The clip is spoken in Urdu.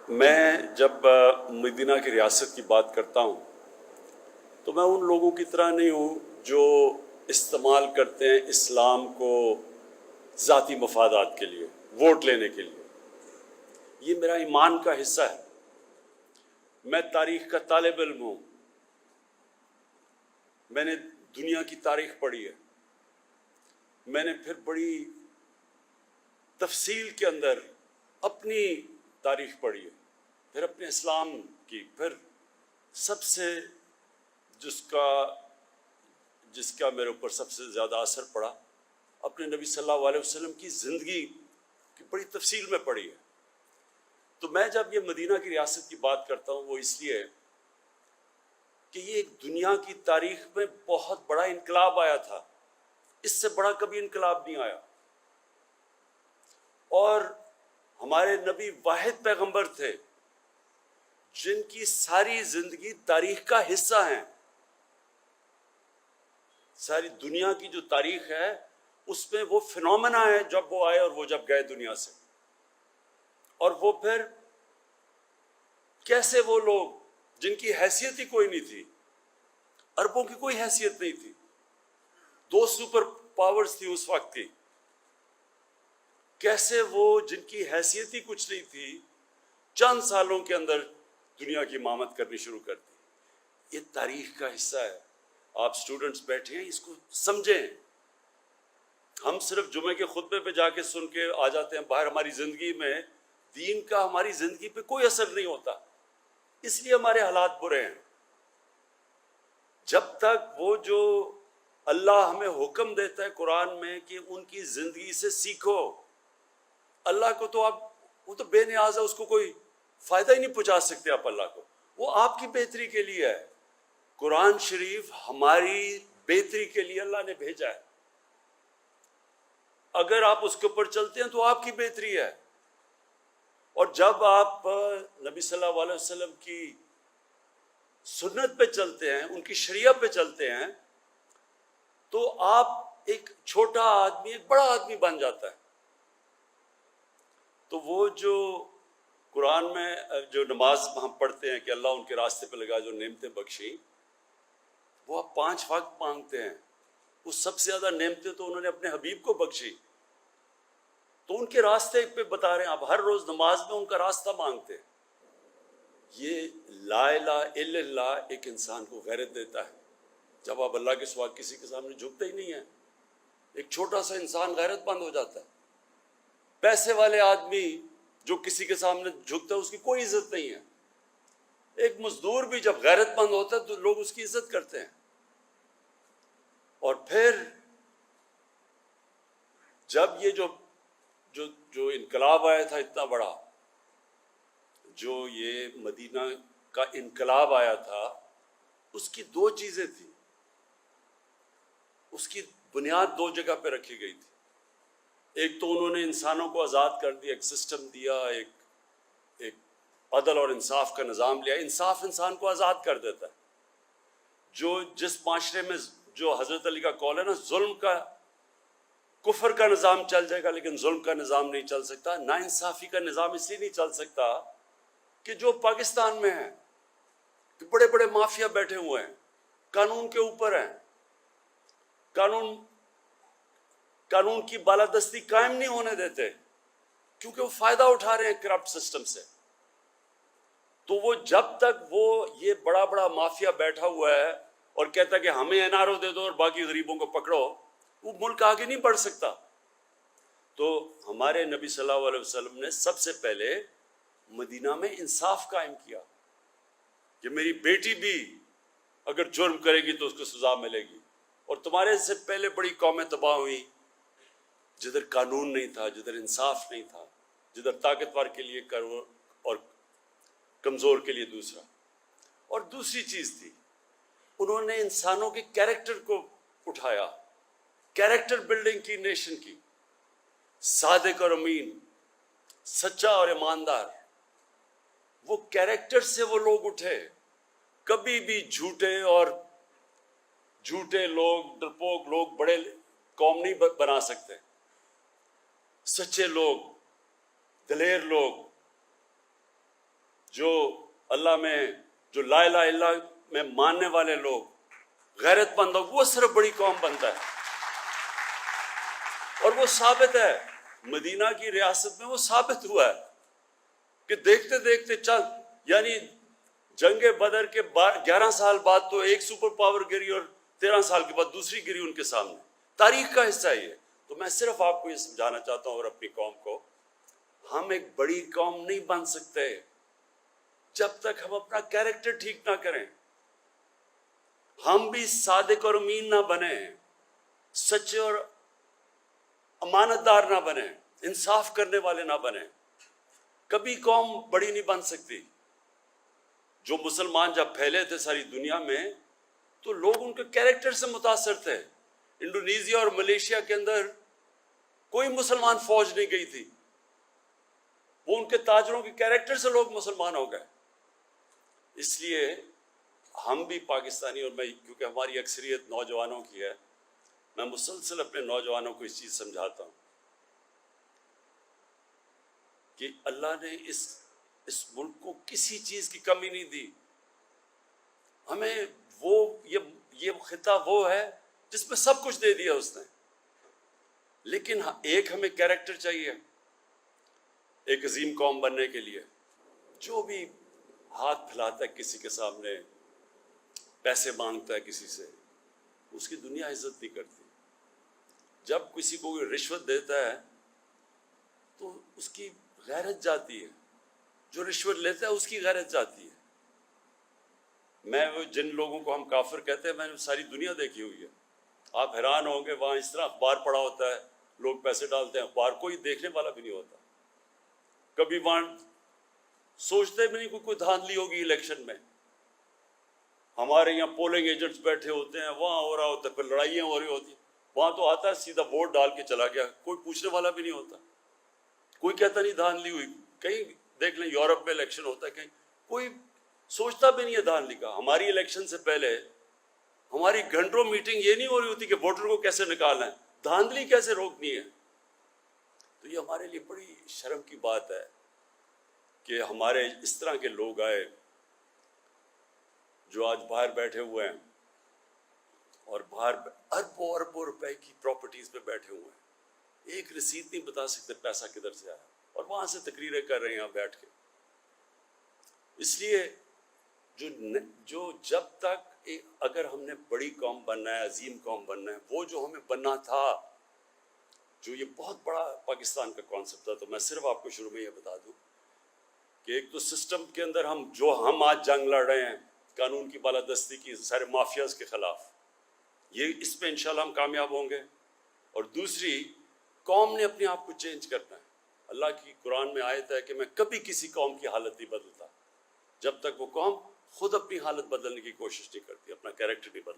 میں جب مدینہ کی ریاست کی بات کرتا ہوں تو میں ان لوگوں کی طرح نہیں ہوں جو استعمال کرتے ہیں اسلام کو ذاتی مفادات کے لیے، ووٹ لینے کے لیے۔ یہ میرا ایمان کا حصہ ہے۔ میں تاریخ کا طالب علم ہوں، میں نے دنیا کی تاریخ پڑھی ہے، میں نے پھر بڑی تفصیل کے اندر اپنی تاریخ پڑھی ہے، پھر اپنے اسلام کی، پھر سب سے جس کا میرے اوپر سب سے زیادہ اثر پڑا اپنے نبی صلی اللہ علیہ وسلم کی زندگی کی بڑی تفصیل میں پڑھی ہے۔ تو میں جب یہ مدینہ کی ریاست کی بات کرتا ہوں وہ اس لیے کہ یہ ایک دنیا کی تاریخ میں بہت بڑا انقلاب آیا تھا، اس سے بڑا کبھی انقلاب نہیں آیا، اور ہمارے نبی واحد پیغمبر تھے جن کی ساری زندگی تاریخ کا حصہ ہیں۔ ساری دنیا کی جو تاریخ ہے اس میں وہ فنومنا ہے، جب وہ آئے اور وہ جب گئے دنیا سے، اور وہ پھر کیسے وہ لوگ جن کی حیثیت ہی کوئی نہیں تھی، عربوں کی کوئی حیثیت نہیں تھی، 2 سپر پاورز تھی اس وقت کی، کیسے وہ جن کی حیثیت ہی کچھ نہیں تھی چند سالوں کے اندر دنیا کی امامت کرنی شروع کر دی۔ یہ تاریخ کا حصہ ہے۔ آپ سٹوڈنٹس بیٹھے ہیں، اس کو سمجھیں۔ ہم صرف جمعے کے خطبے پہ جا کے سن کے آ جاتے ہیں، باہر ہماری زندگی میں دین کا ہماری زندگی پہ کوئی اثر نہیں ہوتا، اس لیے ہمارے حالات برے ہیں۔ جب تک وہ جو اللہ ہمیں حکم دیتا ہے قرآن میں کہ ان کی زندگی سے سیکھو، اللہ کو تو وہ تو بے نیاز ہے، اس کو کوئی فائدہ ہی نہیں پہنچا سکتے آپ اللہ کو، وہ آپ کی بہتری کے لیے ہے۔ قرآن شریف ہماری بہتری کے لیے اللہ نے بھیجا ہے، اگر آپ اس کے اوپر چلتے ہیں تو آپ کی بہتری ہے، اور جب آپ نبی صلی اللہ علیہ وسلم کی سنت پہ چلتے ہیں، ان کی شریعت پہ چلتے ہیں، تو آپ ایک چھوٹا آدمی ایک بڑا آدمی بن جاتا ہے۔ تو وہ جو قرآن میں جو نماز ہم پڑھتے ہیں کہ اللہ ان کے راستے پہ لگا جو نعمتیں بخشی، وہ آپ 5 وقت مانگتے ہیں، وہ سب سے زیادہ نعمتیں تو انہوں نے اپنے حبیب کو بخشی، تو ان کے راستے پہ بتا رہے ہیں، آپ ہر روز نماز میں ان کا راستہ مانگتے ہیں۔ یہ لا الہ الا اللہ ایک انسان کو غیرت دیتا ہے۔ جب آپ اللہ کے سوا کسی کے سامنے جھکتے ہی نہیں ہیں، ایک چھوٹا سا انسان غیرت مند ہو جاتا ہے۔ پیسے والے آدمی جو کسی کے سامنے جھکتا ہے اس کی کوئی عزت نہیں ہے۔ ایک مزدور بھی جب غیرت مند ہوتا ہے تو لوگ اس کی عزت کرتے ہیں۔ اور پھر جب یہ جو انقلاب آیا تھا اتنا بڑا، جو یہ مدینہ کا انقلاب آیا تھا، اس کی 2 چیزیں تھیں، اس کی بنیاد 2 جگہ پہ رکھی گئی تھی۔ ایک تو انہوں نے انسانوں کو آزاد کر دیا، ایک سسٹم دیا، ایک عدل اور انصاف کا نظام لیا۔ انصاف انسان کو آزاد کر دیتا ہے۔ جس معاشرے میں جو حضرت علی کا قول ہے نا، ظلم کا کفر کا نظام چل جائے گا لیکن ظلم کا نظام نہیں چل سکتا۔ نا انصافی کا نظام اس لیے نہیں چل سکتا کہ جو پاکستان میں ہے کہ بڑے بڑے مافیا بیٹھے ہوئے ہیں، قانون کے اوپر ہیں، قانون کی بالادستی قائم نہیں ہونے دیتے کیونکہ وہ فائدہ اٹھا رہے ہیں کرپٹ سسٹم سے۔ تو وہ جب تک وہ یہ بڑا بڑا مافیا بیٹھا ہوا ہے اور کہتا ہے کہ ہمیں این آر او دے دو اور باقی غریبوں کو پکڑو، وہ ملک آگے نہیں بڑھ سکتا۔ تو ہمارے نبی صلی اللہ علیہ وسلم نے سب سے پہلے مدینہ میں انصاف قائم کیا کہ میری بیٹی بھی اگر جرم کرے گی تو اس کو سزا ملے گی، اور تمہارے سے پہلے بڑی قومیں تباہ ہوئی جدھر قانون نہیں تھا، جدھر انصاف نہیں تھا، جدھر طاقتور کے لیے اور کمزور کے لیے دوسرا۔ اور دوسری چیز تھی، انہوں نے انسانوں کے کیریکٹر کو اٹھایا، کیریکٹر بلڈنگ کی نیشن کی، صادق اور امین، سچا اور ایماندار۔ وہ کیریکٹر سے وہ لوگ اٹھے، کبھی بھی جھوٹے لوگ، ڈرپوک لوگ بڑے قوم نہیں بنا سکتے۔ سچے لوگ، دلیر لوگ، جو اللہ میں, جو لا الہ الا اللہ میں ماننے والے لوگ, غیرت مند لوگ, وہ صرف بڑی قوم بنتا ہے. اور وہ ثابت ہے, مدینہ کی ریاست میں وہ ثابت ہوا ہے کہ دیکھتے دیکھتے چل, یعنی جنگ بدر کے 11 سال بعد تو ایک سپر پاور گری اور 13 سال کے بعد دوسری گری ان کے سامنے. تاریخ کا حصہ یہ. تو میں صرف آپ کو یہ سمجھانا چاہتا ہوں اور اپنی قوم کو, ہم ایک بڑی قوم نہیں بن سکتے جب تک ہم اپنا کیریکٹر ٹھیک نہ کریں. ہم بھی صادق اور امین نہ بنیں, سچے اور امانت دار نہ بنیں, انصاف کرنے والے نہ بنیں, کبھی قوم بڑی نہیں بن سکتی. جو مسلمان جب پھیلے تھے ساری دنیا میں تو لوگ ان کے کیریکٹر سے متاثر تھے. انڈونیزیا اور ملیشیا کے اندر کوئی مسلمان فوج نہیں گئی تھی, وہ ان کے تاجروں کے کیریکٹر سے لوگ مسلمان ہو گئے. اس لیے ہم بھی پاکستانی, اور میں کیونکہ ہماری اکثریت نوجوانوں کی ہے, میں مسلسل اپنے نوجوانوں کو اس چیز سمجھاتا ہوں کہ اللہ نے اس ملک کو کسی چیز کی کمی نہیں دی. ہمیں وہ یہ خطہ وہ ہے جس میں سب کچھ دے دیا اس نے, لیکن ایک ہمیں کیریکٹر چاہیے ایک عظیم قوم بننے کے لیے. جو بھی ہاتھ پھیلاتا ہے کسی کے سامنے, پیسے مانگتا ہے کسی سے, اس کی دنیا عزت نہیں کرتی. جب کسی کو کوئی رشوت دیتا ہے تو اس کی غیرت جاتی ہے, جو رشوت لیتا ہے اس کی غیرت جاتی ہے. میں جن لوگوں کو ہم کافر کہتے ہیں, میں نے ساری دنیا دیکھی ہوئی ہے. آپ حیران ہوں گے, وہاں اس طرح اخبار پڑا ہوتا ہے, لوگ پیسے ڈالتے ہیں, اخبار کوئی دیکھنے والا بھی نہیں ہوتا. کبھی وہاں سوچتے بھی نہیں کوئی دھاندلی ہوگی الیکشن میں. ہمارے یہاں پولنگ ایجنٹس بیٹھے ہوتے ہیں, وہاں ہو رہا ہوتا ہے, پھر لڑائیاں ہو رہی ہوتی ہیں. وہاں تو آتا ہے سیدھا ووٹ ڈال کے چلا گیا, کوئی پوچھنے والا بھی نہیں ہوتا, کوئی کہتا نہیں دھاندلی ہوئی. کہیں دیکھ لیں یورپ میں الیکشن ہوتا ہے, کہیں کوئی سوچتا بھی نہیں ہے دھاندلی کا. ہماری الیکشن سے پہلے ہماری گھنٹوں میٹنگ یہ نہیں ہو رہی ہوتی کہ ووٹر کو کیسے نکالنا ہے, دھاندلی کیسے روکنی ہے. تو یہ ہمارے لیے بڑی شرم کی بات ہے کہ ہمارے اس طرح کے لوگ آئے جو آج باہر بیٹھے ہوئے ہیں اور باہر اربوں اربوں روپے کی پراپرٹیز پہ بیٹھے ہوئے ہیں, ایک رسید نہیں بتا سکتے پیسہ کدھر سے آیا, اور وہاں سے تقریریں کر رہے ہیں یہاں بیٹھ کے. اس لیے جو جب تک اگر ہم نے بڑی قوم بننا ہے, عظیم قوم بننا ہے, وہ جو ہمیں بننا تھا, جو یہ بہت بڑا پاکستان کا کانسیپٹ تھا. تو میں صرف آپ کو شروع میں یہ بتا دوں کہ ایک تو سسٹم کے اندر ہم آج جنگ لڑ رہے ہیں قانون کی بالادستی کی, سارے مافیاز کے خلاف, یہ اس پہ انشاءاللہ ہم کامیاب ہوں گے. اور دوسری, قوم نے اپنے آپ کو چینج کرنا ہے. اللہ کی قرآن میں آیت ہے کہ میں کبھی کسی قوم کی حالت نہیں بدلتا جب تک وہ قوم خود اپنی حالت بدلنے کی کوشش نہیں کرتی, اپنا کیریکٹر نہیں بدلتی.